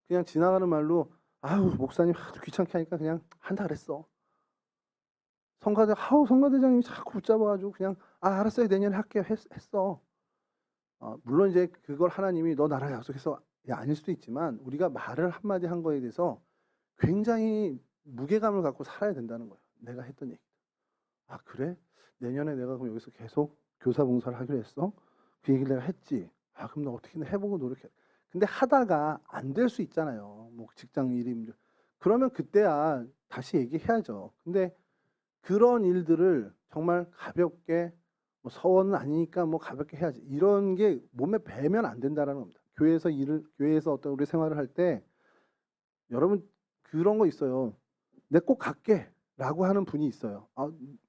그냥 지나가는 말로 아유 목사님 하도 귀찮게 하니까 그냥 한다 그랬어. 성가대장님이 자꾸 붙잡아가지고 그냥 알았어요 내년에 할게요 했어. 물론 이제 그걸 하나님이 너 나랑 약속해서 아닐 수도 있지만 우리가 말을 한마디 한 거에 대해서 굉장히 무게감을 갖고 살아야 된다는 거예요. 내가 했던 얘기. 그래? 내년에 내가 그럼 여기서 계속 교사 봉사를 하기로 했어? 그 얘기를 내가 했지. 그럼 나 어떻게든 해보고 노력해. 근데 하다가 안 될 수 있잖아요. 뭐 직장 일이. 그러면 그때야 다시 얘기해야죠. 근데 그런 일들을 정말 가볍게 뭐 서원은 아니니까 뭐 가볍게 해야지. 이런 게 몸에 배면 안 된다는 겁니다. 교회에서 어떤 우리 생활을 할 때 여러분 그런 거 있어요. 내 꼭 갈게 라고 하는 분이 있어요.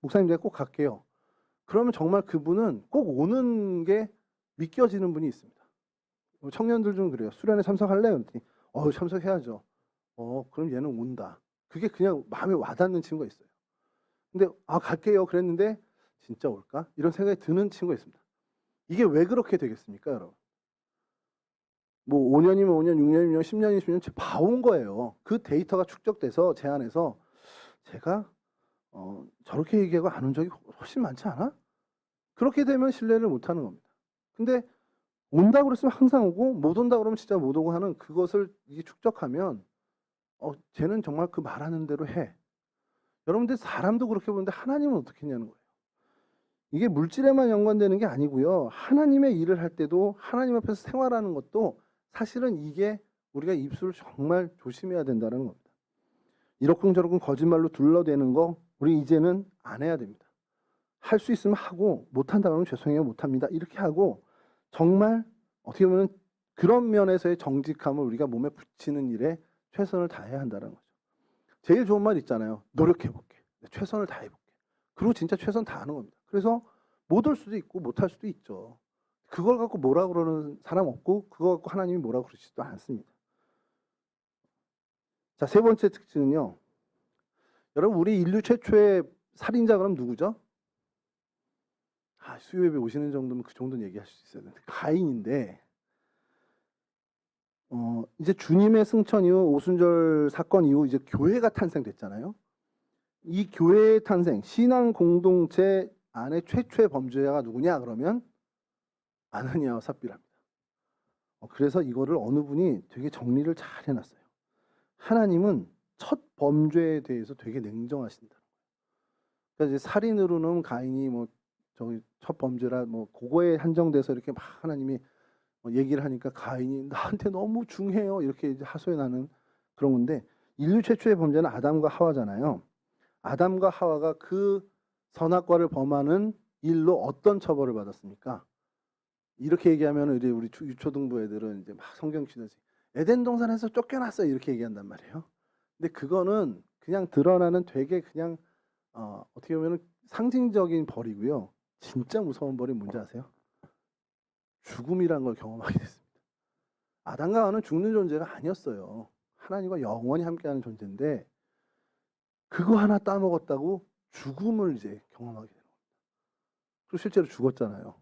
목사님 내가 꼭 갈게요. 그러면 정말 그분은 꼭 오는 게 믿겨지는 분이 있습니다. 청년들 중 그래요. 수련회 참석할래? 그랬더니 참석해야죠. 그럼 얘는 온다. 그게 그냥 마음에 와닿는 친구가 있어요. 근데 갈게요 그랬는데 진짜 올까? 이런 생각이 드는 친구가 있습니다. 이게 왜 그렇게 되겠습니까, 여러분? 뭐 5년이면 5년, 6년이면 10년이면 10년 봐온 거예요. 그 데이터가 축적돼서 제 안에서 제가 저렇게 얘기하고 안 온 적이 훨씬 많지 않아? 그렇게 되면 신뢰를 못 하는 겁니다. 근데 온다고 그랬으면 항상 오고 못 온다고 그러면 진짜 못 오고 하는 그것을 이게 축적하면 쟤는 정말 그 말하는 대로 해. 여러분들 사람도 그렇게 보는데 하나님은 어떻게 했냐는 거예요. 이게 물질에만 연관되는 게 아니고요. 하나님의 일을 할 때도 하나님 앞에서 생활하는 것도 사실은 이게 우리가 입술을 정말 조심해야 된다는 겁니다. 이러쿵저러쿵 거짓말로 둘러대는 거 우리 이제는 안 해야 됩니다. 할 수 있으면 하고 못한다 그러면 죄송해요 못합니다. 이렇게 하고 정말 어떻게 보면 그런 면에서의 정직함을 우리가 몸에 붙이는 일에 최선을 다해야 한다는 거죠. 제일 좋은 말 있잖아요. 노력해볼게. 최선을 다해볼게. 그리고 진짜 최선 다하는 겁니다. 그래서 못 올 수도 있고 못할 수도 있죠. 그걸 갖고 뭐라 그러는 사람 없고 그거 갖고 하나님이 뭐라 그러시지도 않습니다. 자, 세 번째 특징은요. 여러분 우리 인류 최초의 살인자 그럼 누구죠? 수요예배 오시는 정도면 그 정도는 얘기할 수 있어야 되는데 가인인데 이제 주님의 승천 이후 오순절 사건 이후 이제 교회가 탄생됐잖아요. 이 교회의 탄생, 신앙 공동체 안에 최초의 범죄자가 누구냐 그러면 아나니아와 삽비라입니다. 그래서 이거를 어느 분이 되게 정리를 잘 해놨어요. 하나님은 첫 범죄에 대해서 되게 냉정하신다. 그러니까 이제 살인으로는 가인이 뭐 저기 첫 범죄라 뭐 그거에 한정돼서 이렇게 막 하나님이 얘기를 하니까 가인이 나한테 너무 중해요 이렇게 이제 하소연하는 그런 건데 인류 최초의 범죄는 아담과 하와잖아요. 아담과 하와가 그 선악과를 범하는 일로 어떤 처벌을 받았습니까? 이렇게 얘기하면 우리 유초등부 애들은 이제 막 성경 치듯이 에덴 동산에서 쫓겨났어요 이렇게 얘기한단 말이에요. 근데 그거는 그냥 드러나는 되게 그냥 어떻게 보면 상징적인 벌이고요. 진짜 무서운 벌이 뭔지 아세요? 죽음이란 걸 경험하게 됐습니다. 아담과 하와는 죽는 존재가 아니었어요. 하나님과 영원히 함께하는 존재인데 그거 하나 따먹었다고 죽음을 이제 경험하게 되는 겁니다. 그리고 실제로 죽었잖아요.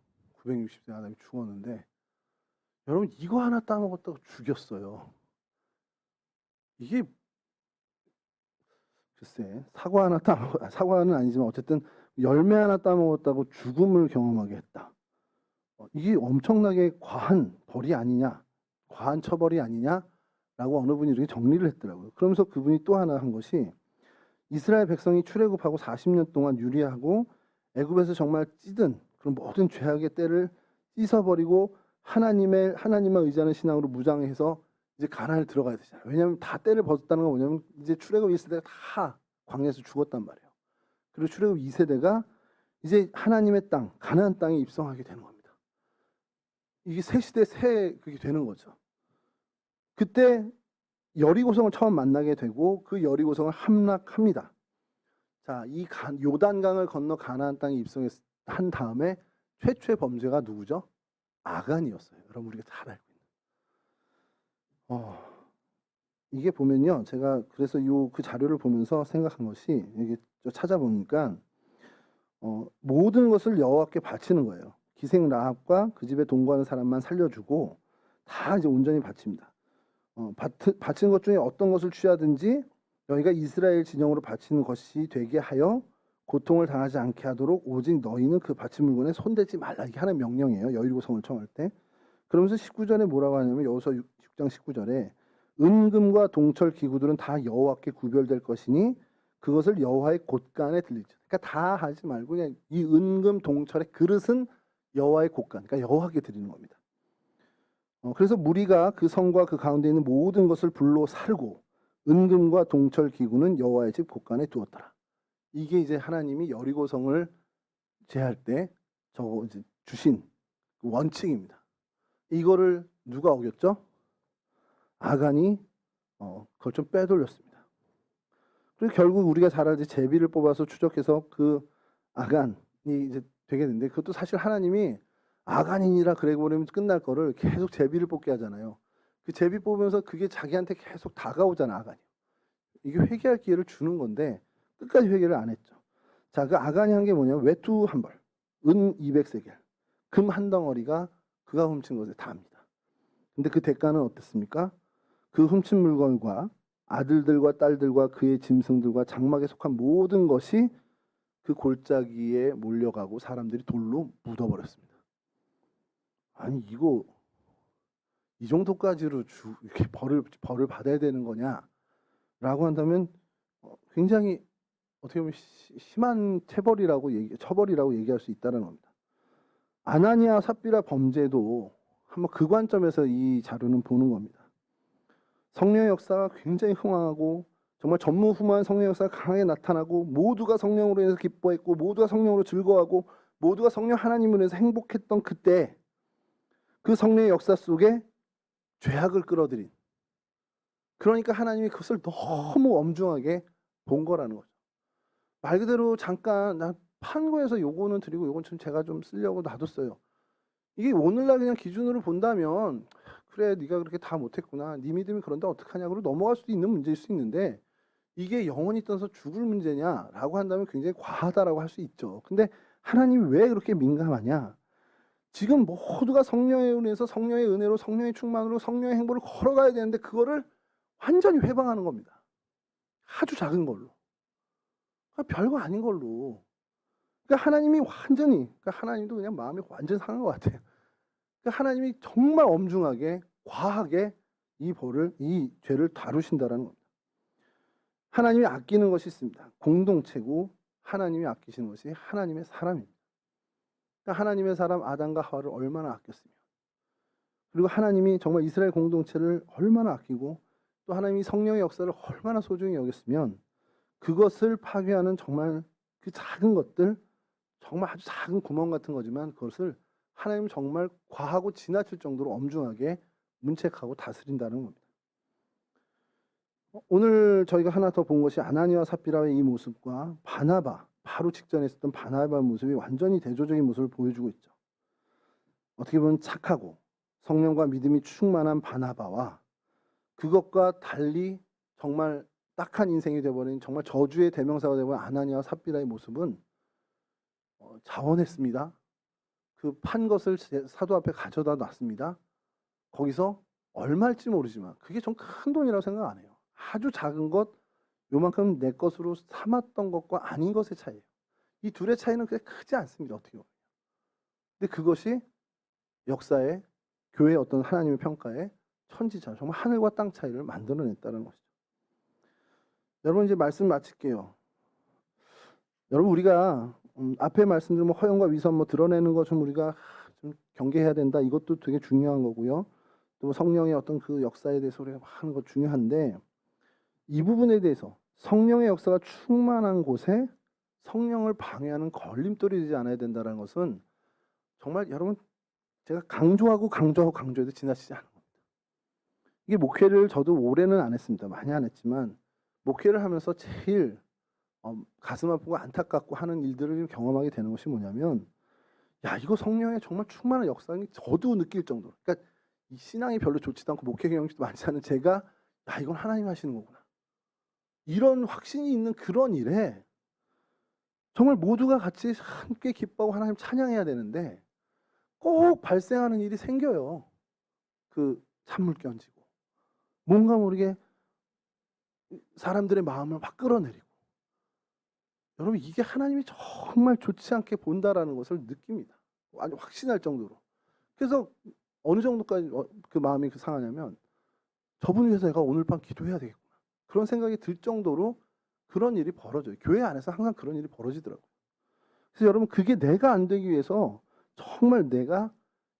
960세 아담이 죽었는데 여러분 이거 하나 따먹었다고 죽였어요. 이게 글쎄 사과는 아니지만 어쨌든 열매 하나 따먹었다고 죽음을 경험하게 했다. 이게 엄청나게 과한 벌이 아니냐, 과한 처벌이 아니냐라고 어느 분이 이렇게 정리를 했더라고요. 그러면서 그분이 또 하나 한 것이 이스라엘 백성이 출애굽하고 40년 동안 유리하고 애굽에서 정말 찌든 그런 모든 죄악의 때를 씻어버리고 하나님만 의지하는 신앙으로 무장해서 이제 가나안을 들어가야 되잖아요. 왜냐하면 다 때를 벗었다는 건 뭐냐면 이제 출애굽 1세대가 다 광야에서 죽었단 말이에요. 그리고 출애굽 2세대가 이제 하나님의 땅, 가나안 땅에 입성하게 되는 겁니다. 이게 새 시대 그게 되는 거죠. 그때 여리고성을 처음 만나게 되고 그 여리고성을 함락합니다. 자, 이 요단강을 건너 가나안 땅에 입성한 다음에 최초의 범죄가 누구죠? 아간이었어요. 여러분 우리가 잘 알고 있는. 이게 보면요, 제가 그래서 그 자료를 보면서 생각한 것이 이게 찾아보니까 모든 것을 여호와께 바치는 거예요. 기생 라합과 그 집에 동거하는 사람만 살려주고 다 이제 온전히 바칩니다. 바치는 것 중에 어떤 것을 취하든지 너희가 이스라엘 진영으로 바치는 것이 되게 하여 고통을 당하지 않게 하도록 오직 너희는 그 바친 물건에 손대지 말라. 이게 하나의 명령이에요. 여리고성을 청할 때. 그러면서 19절에 뭐라고 하냐면 여호수아 6장 19절에 은금과 동철 기구들은 다 여호와께 구별될 것이니 그것을 여호와의 곳간에 들리죠. 그러니까 다 하지 말고 그냥 이 은금 동철의 그릇은 여호와의 곳간, 그러니까 여호와께 드리는 겁니다. 그래서 무리가 그 성과 그 가운데 있는 모든 것을 불로 살고 은금과 동철 기구는 여호와의 집 곳간에 두었더라. 이게 이제 하나님이 여리고성을 제할 때 저거 이제 주신 원칙입니다. 이거를 누가 어겼죠? 아간이 그걸 좀 빼돌렸습니다. 그리고 결국 우리가 잘 알지 제비를 뽑아서 추적해서 그 아간이 이제 되게 되는데 그것도 사실 하나님이 아간이니라 그래 버리면 끝날 거를 계속 제비를 뽑게 하잖아요. 그 제비 뽑으면서 그게 자기한테 계속 다가오잖아, 아간이. 이게 회개할 기회를 주는 건데 끝까지 회개를 안 했죠. 자, 그 아간이 한 게 뭐냐면 외투 한 벌, 은 200세겔, 금 한 덩어리가 그가 훔친 것에 다합니다. 근데 그 대가는 어땠습니까? 그 훔친 물건과 아들들과 딸들과 그의 짐승들과 장막에 속한 모든 것이 그 골짜기에 몰려가고 사람들이 돌로 묻어버렸습니다. 아니 이거 이 정도까지로 이렇게 벌을 받아야 되는 거냐라고 한다면 굉장히 어떻게 보면 심한 처벌이라고 얘기할 수 있다는 겁니다. 아나니아 삽비라 범죄도 한번 그 관점에서 이 자료는 보는 겁니다. 성령의 역사가 굉장히 흥황하고 정말 전무후무한 성령의 역사가 강하게 나타나고 모두가 성령으로 인해서 기뻐했고 모두가 성령으로 즐거워하고 모두가 성령 하나님으로 인해서 행복했던 그때 그 성령의 역사 속에 죄악을 끌어들인, 그러니까 하나님이 그것을 너무 엄중하게 본 거라는 거죠. 말 그대로 잠깐 나 판고에서 요거는 드리고 요건 좀 제가 좀 쓰려고 놔뒀어요. 이게 오늘날 그냥 기준으로 본다면 그래 네가 그렇게 다 못했구나, 네 믿음이 그런데 어떡하냐고 넘어갈 수도 있는 문제일 수 있는데 이게 영원히 떠서 죽을 문제냐라고 한다면 굉장히 과하다라고 할 수 있죠. 근데 하나님이 왜 그렇게 민감하냐? 지금 모두가 성령에 의해서 성령의 은혜로 성령의 충만으로 성령의 행보를 걸어가야 되는데 그거를 완전히 회방하는 겁니다. 아주 작은 걸로. 그러니까 별거 아닌 걸로. 그러니까 하나님이 완전히, 그러니까 하나님도 그냥 마음이 완전 상한 것 같아요. 그러니까 하나님이 정말 엄중하게 과하게 이 죄를 다루신다라는 겁니다. 하나님이 아끼는 것이 있습니다. 공동체고 하나님이 아끼시는 것이 하나님의 사람입니다. 그러니까 하나님의 사람 아담과 하와를 얼마나 아꼈으며, 그리고 하나님이 정말 이스라엘 공동체를 얼마나 아끼고 또 하나님이 성령의 역사를 얼마나 소중히 여겼으면 그것을 파괴하는 정말 그 작은 것들, 정말 아주 작은 구멍 같은 거지만 그것을 하나님은 정말 과하고 지나칠 정도로 엄중하게 문책하고 다스린다는 겁니다. 오늘 저희가 하나 더 본 것이 아나니아와 삽비라의 이 모습과 바나바, 바로 직전에 있었던 바나바의 모습이 완전히 대조적인 모습을 보여주고 있죠. 어떻게 보면 착하고 성령과 믿음이 충만한 바나바와 그것과 달리 정말 딱한 인생이 되어버린 정말 저주의 대명사가 되어버린 아나니아와 삽비라의 모습은 자원했습니다. 그 판 것을 사도 앞에 가져다 놨습니다. 거기서 얼마일지 모르지만 그게 좀 큰 돈이라고 생각 안 해요. 아주 작은 것, 요만큼 내 것으로 삼았던 것과 아닌 것의 차이예요. 이 둘의 차이는 그렇게 크지 않습니다. 어떻게 보면. 근데 그것이 역사의 교회의 어떤 하나님의 평가에 천지차, 정말 하늘과 땅 차이를 만들어냈다는 것이죠. 여러분 이제 말씀 마칠게요. 여러분 우리가 앞에 말씀드린 뭐 허영과 위선 뭐 드러내는 거 좀 우리가 좀 경계해야 된다. 이것도 되게 중요한 거고요. 또 성령의 어떤 그 역사에 대해서 우리가 하는 거 중요한데 이 부분에 대해서 성령의 역사가 충만한 곳에 성령을 방해하는 걸림돌이 되지 않아야 된다는 것은 정말 여러분 제가 강조해도 지나치지 않은 겁니다. 이게 목회를 저도 올해는 안 했습니다. 많이 안 했지만 목회를 하면서 제일 가슴 아프고 안타깝고 하는 일들을 경험하게 되는 것이 뭐냐면 야 이거 성령의 정말 충만한 역사인 저도 느낄 정도로, 그러니까 이 신앙이 별로 좋지도 않고 목회 경험도 많지 않은 제가 야 이건 하나님 하시는 거구나 이런 확신이 있는 그런 일에 정말 모두가 같이 함께 기뻐하고 하나님 찬양해야 되는데 꼭 발생하는 일이 생겨요. 그 찬물 끼얹고 뭔가 모르게 사람들의 마음을 막 끌어내리고, 여러분 이게 하나님이 정말 좋지 않게 본다라는 것을 느낍니다. 아주 확신할 정도로. 그래서 어느 정도까지 그 마음이 상하냐면, 저분 위해서 내가 오늘 밤 기도해야 되겠구나, 그런 생각이 들 정도로 그런 일이 벌어져요. 교회 안에서 항상 그런 일이 벌어지더라고요. 그래서 여러분, 그게 내가 안 되기 위해서 정말 내가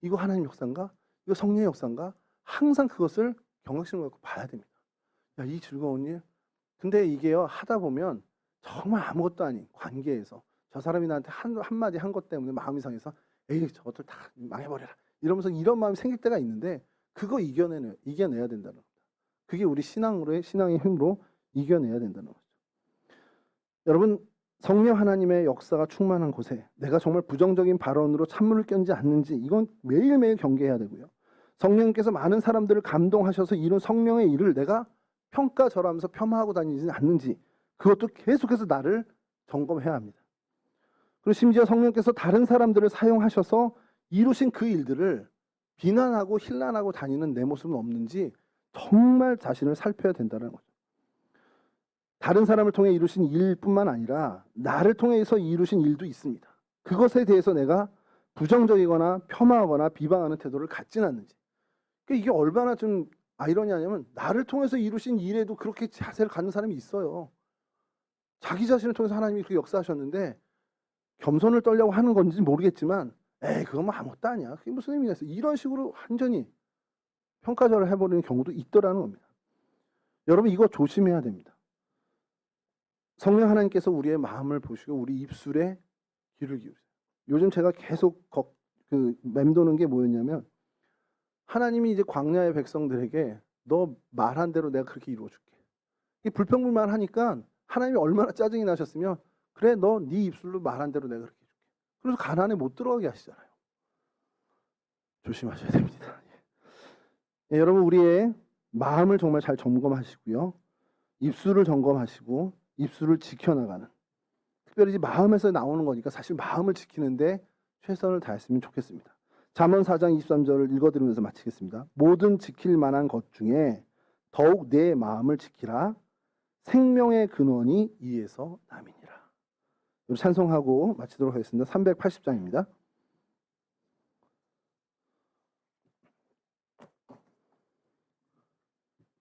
이거 하나님 역사인가, 이거 성령의 역사인가, 항상 그것을 경각심을 갖고 봐야 됩니다. 야, 이 즐거운 일, 근데 이게요, 하다 보면 정말 아무것도 아닌 관계에서 저 사람이 나한테 한마디 한 것 때문에 마음이 상해서 에이 저것들 다 망해버려라 이러면서 이런 마음이 생길 때가 있는데, 그거 이겨내야 된다는 겁니다. 그게 우리 신앙의 힘으로 이겨내야 된다는 거죠. 여러분, 성령 하나님의 역사가 충만한 곳에 내가 정말 부정적인 발언으로 찬물을 끼얹지 않는지, 이건 매일매일 경계해야 되고요. 성령님께서 많은 사람들을 감동하셔서 이룬 성령의 일을 내가 평가절하면서 폄하하고 다니지 않는지, 그것도 계속해서 나를 점검해야 합니다. 그리고 심지어 성령께서 다른 사람들을 사용하셔서 이루신 그 일들을 비난하고 힐난하고 다니는 내 모습은 없는지 정말 자신을 살펴야 된다는 거죠. 다른 사람을 통해 이루신 일뿐만 아니라 나를 통해서 이루신 일도 있습니다. 그것에 대해서 내가 부정적이거나 폄하하거나 비방하는 태도를 갖진 않는지. 그러니까 이게 얼마나 좀 아이러니하냐면, 나를 통해서 이루신 일에도 그렇게 자세를 갖는 사람이 있어요. 자기 자신을 통해서 하나님이 그렇게 역사하셨는데 겸손을 떨려고 하는 건지 모르겠지만, 에이 그건 뭐 아무것도 아니야, 그게 무슨 의미가 있어, 이런 식으로 완전히 평가절을 해버리는 경우도 있더라는 겁니다. 여러분, 이거 조심해야 됩니다. 성령 하나님께서 우리의 마음을 보시고 우리 입술에 귀를 기울이세요. 요즘 제가 계속 맴도는 게 뭐였냐면, 하나님이 이제 광야의 백성들에게 너 말한 대로 내가 그렇게 이루어줄게, 이 불평불만하니까 하나님이 얼마나 짜증이 나셨으면, 그래 너 네 입술로 말한 대로 내가 그렇게 해줄게, 그래서 가나안에 못 들어가게 하시잖아요. 조심하셔야 됩니다. 예, 여러분, 우리의 마음을 정말 잘 점검하시고요, 입술을 점검하시고 입술을 지켜나가는, 특별히 마음에서 나오는 거니까 사실 마음을 지키는데 최선을 다했으면 좋겠습니다. 잠언 4장 23절을 읽어드리면서 마치겠습니다. 모든 지킬 만한 것 중에 더욱 내 마음을 지키라, 생명의 근원이 이에서 남이니라. 찬송하고 마치도록 하겠습니다. 380장입니다.